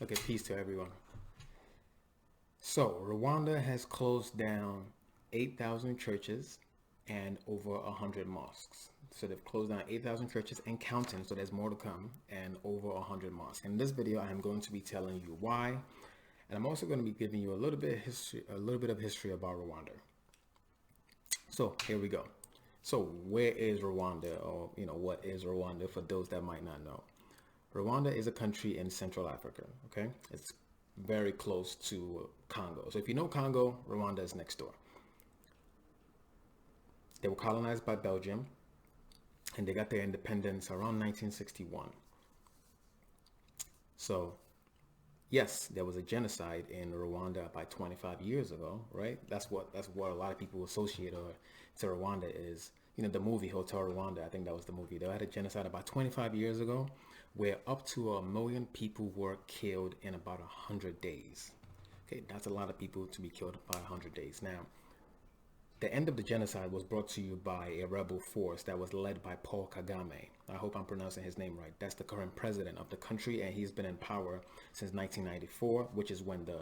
Okay, peace to everyone. So, Rwanda has closed down 8,000 churches and over 100 mosques. So, they've closed down 8,000 churches and counting, so there's more to come, and over 100 mosques. In this video, I am going to be telling you why, and I'm also going to be giving you a little bit of history, about Rwanda. So, here we go. So, where is Rwanda, or what is Rwanda for those that might not know? Rwanda is a country in Central Africa, okay? It's very close to Congo. So if you know Congo, Rwanda is next door. They were colonized by Belgium and they got their independence around 1961. So yes, there was a genocide in Rwanda by 25 years ago, right? That's what a lot of people associate or to Rwanda is, the movie Hotel Rwanda. I think that was the movie. They had a genocide about 25 years ago where up to 1 million people were killed in about 100 days. Okay, that's a lot of people to be killed by 100 days. Now, the end of the genocide was brought to you by a rebel force that was led by Paul Kagame. I hope I'm pronouncing his name right. That's the current president of the country, and he's been in power since 1994, which is when the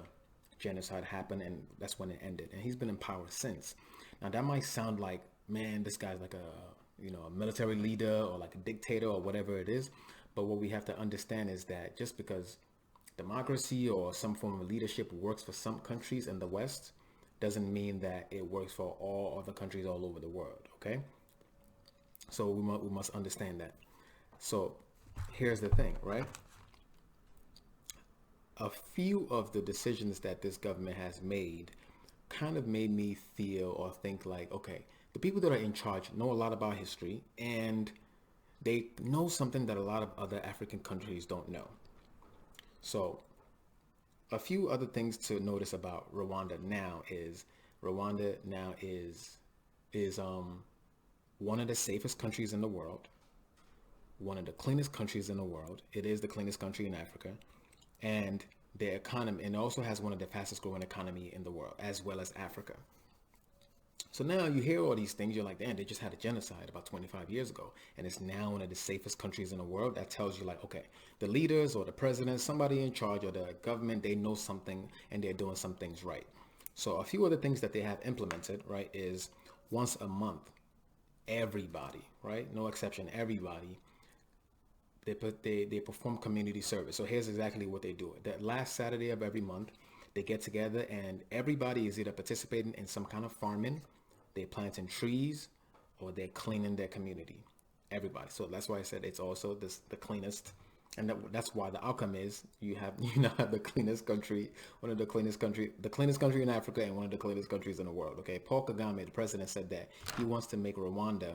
genocide happened, and that's when it ended. And he's been in power since. Now, that might sound like, man, this guy's like a military leader or like a dictator or whatever it is. But what we have to understand is that just because democracy or some form of leadership works for some countries in the West doesn't mean that it works for all other countries all over the world. Okay, so we must understand that. So here's the thing, right? A few of the decisions that this government has made kind of made me feel or think like, okay, the people that are in charge know a lot about history and they know something that a lot of other African countries don't know. So a few other things to notice about Rwanda now is one of the safest countries in the world, one of the cleanest countries in the world. It is the cleanest country in Africa, and the economy, and also has one of the fastest growing economy in the world, as well as Africa. So now you hear all these things, you're like, damn, they just had a genocide about 25 years ago, and it's now one of the safest countries in the world. That tells you like, okay, the leaders or the president, somebody in charge or the government, they know something and they're doing some things right. So a few other things that they have implemented, right, is once a month, everybody, right, no exception, everybody, they perform community service. So here's exactly what they do. That last Saturday of every month, they get together and everybody is either participating in some kind of farming, they're planting trees, or they're cleaning their community. Everybody. So that's why I said it's also the cleanest, and that's why the outcome is you have the cleanest country, the cleanest country in Africa, and one of the cleanest countries in the world. Okay, Paul Kagame, the president, said that he wants to make Rwanda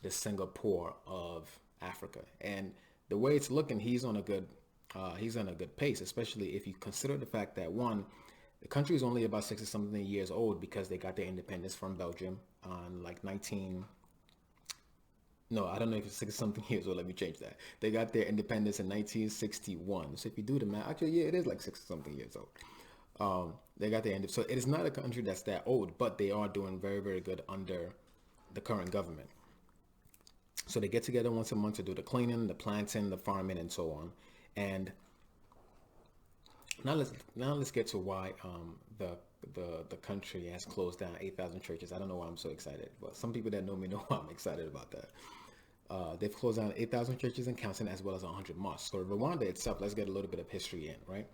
the Singapore of Africa, and the way it's looking, he's on a good pace, especially if you consider the fact that one, the country is only about 60 something years old because they got their independence from Belgium on like 19, no, I don't know if it's 60 something years old. Let me change that. They got their independence in 1961. So if you do the math, actually, yeah, it is like 60 something years old. They got their independence. So it is not a country that's that old, but they are doing very, very good under the current government. So they get together once a month to do the cleaning, the planting, the farming, and so on. And now let's get to why the country has closed down 8,000 churches. I don't know why I'm so excited, but some people that know me know why I'm excited about that. They've closed down 8,000 churches and counting, as well as 100 mosques. So Rwanda itself, let's get a little bit of history in, right?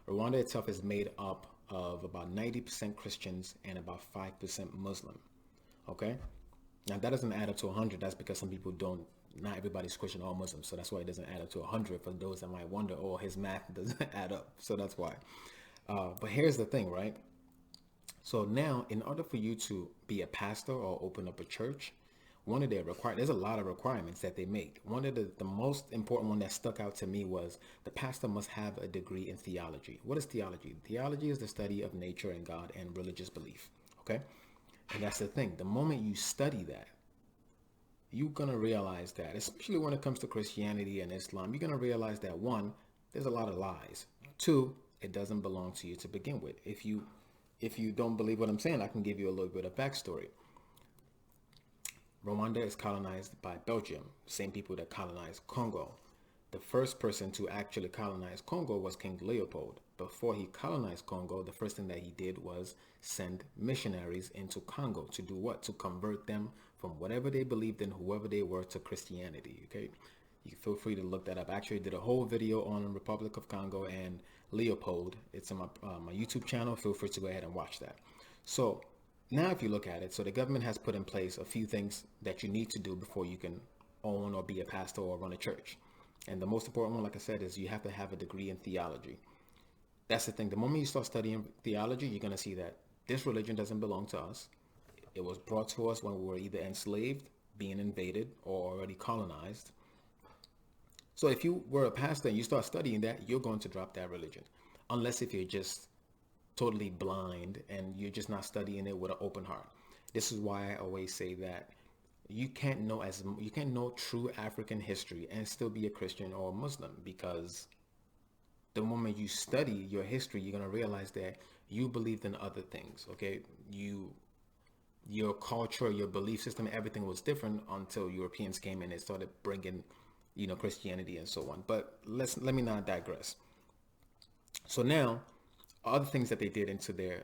Rwanda itself is made up of about 90% Christians and about 5% Muslim. Okay, now that doesn't add up to 100. That's because some people don't. Not everybody's Christian or Muslim, so that's why it doesn't add up to 100. For those that might wonder, oh, his math doesn't add up, so that's why. But here's the thing, right? So now, in order for you to be a pastor or open up a church, one of their there's a lot of requirements that they make. One of the most important one that stuck out to me was the pastor must have a degree in theology. What is theology? Theology is the study of nature and God and religious belief. Okay, and that's the thing. The moment you study that, you're gonna realize that, especially when it comes to Christianity and Islam, you're gonna realize that one, there's a lot of lies. Two, it doesn't belong to you to begin with. If you don't believe what I'm saying, I can give you a little bit of backstory. Rwanda is colonized by Belgium, same people that colonized Congo. the first person to actually colonize Congo was King Leopold. Before he colonized Congo, the first thing that he did was send missionaries into Congo to do what? To convert them from whatever they believed in, whoever they were, to Christianity. Okay, you feel free to look that up. I actually did a whole video on Republic of Congo and Leopold. It's on my YouTube channel. Feel free to go ahead and watch that. So now if you look at it, so the government has put in place a few things that you need to do before you can own or be a pastor or run a church. And the most important one, like I said, is you have to have a degree in theology. That's the thing. The moment you start studying theology, you're going to see that this religion doesn't belong to us. It was brought to us when we were either enslaved, being invaded, or already colonized. So if you were a pastor and you start studying that, you're going to drop that religion. Unless if you're just totally blind and you're just not studying it with an open heart. This is why I always say that you can't know true African history and still be a Christian or a Muslim, because the moment you study your history, you're going to realize that you believed in other things. Okay, your culture, your belief system, everything was different until Europeans came in and started bringing, Christianity and so on. But let me not digress. So now, other things that they did into their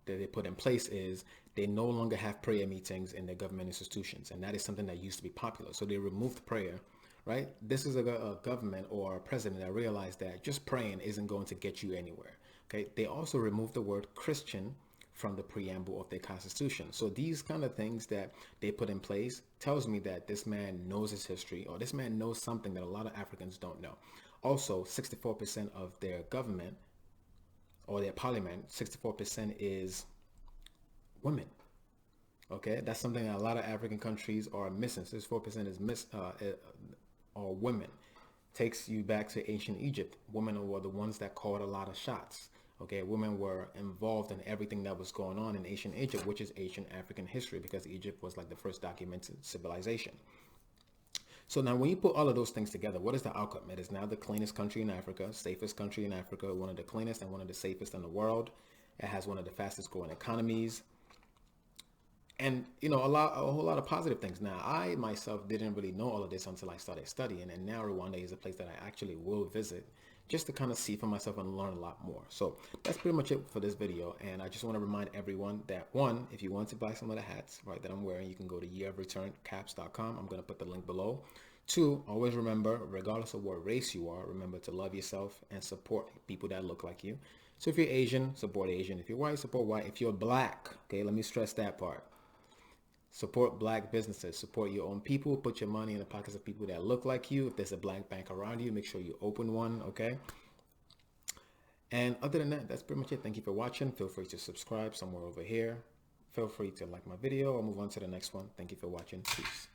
that they put in place is they no longer have prayer meetings in their government institutions, and that is something that used to be popular. So they removed prayer, right? This is a government or a president that realized that just praying isn't going to get you anywhere. Okay, they also removed the word Christian from the preamble of their constitution. So these kind of things that they put in place tells me that this man knows his history, or this man knows something that a lot of Africans don't know. Also, 64% of their government or their parliament, 64% is women. Okay, that's something that a lot of African countries are missing. 64% is are women. Takes you back to ancient Egypt. Women were the ones that called a lot of shots. Okay, women were involved in everything that was going on in ancient Egypt, which is ancient African history, because Egypt was like the first documented civilization. So now when you put all of those things together, what is the outcome? It is now the cleanest country in Africa, safest country in Africa, one of the cleanest and one of the safest in the world. It has one of the fastest growing economies. And, a whole lot of positive things. Now, I myself didn't really know all of this until I started studying. And now Rwanda is a place that I actually will visit just to kind of see for myself and learn a lot more. So that's pretty much it for this video. And I just want to remind everyone that, one, if you want to buy some of the hats, right, that I'm wearing, you can go to yearofreturncaps.com. I'm going to put the link below. Two, always remember, regardless of what race you are, remember to love yourself and support people that look like you. So if you're Asian, support Asian. If you're white, support white. If you're black, okay, let me stress that part. Support black businesses, support your own people, put your money in the pockets of people that look like you. If there's a black bank around you, make sure you open one, okay? And other than that, that's pretty much it. Thank you for watching. Feel free to subscribe somewhere over here. Feel free to like my video or move on to the next one. Thank you for watching. Peace.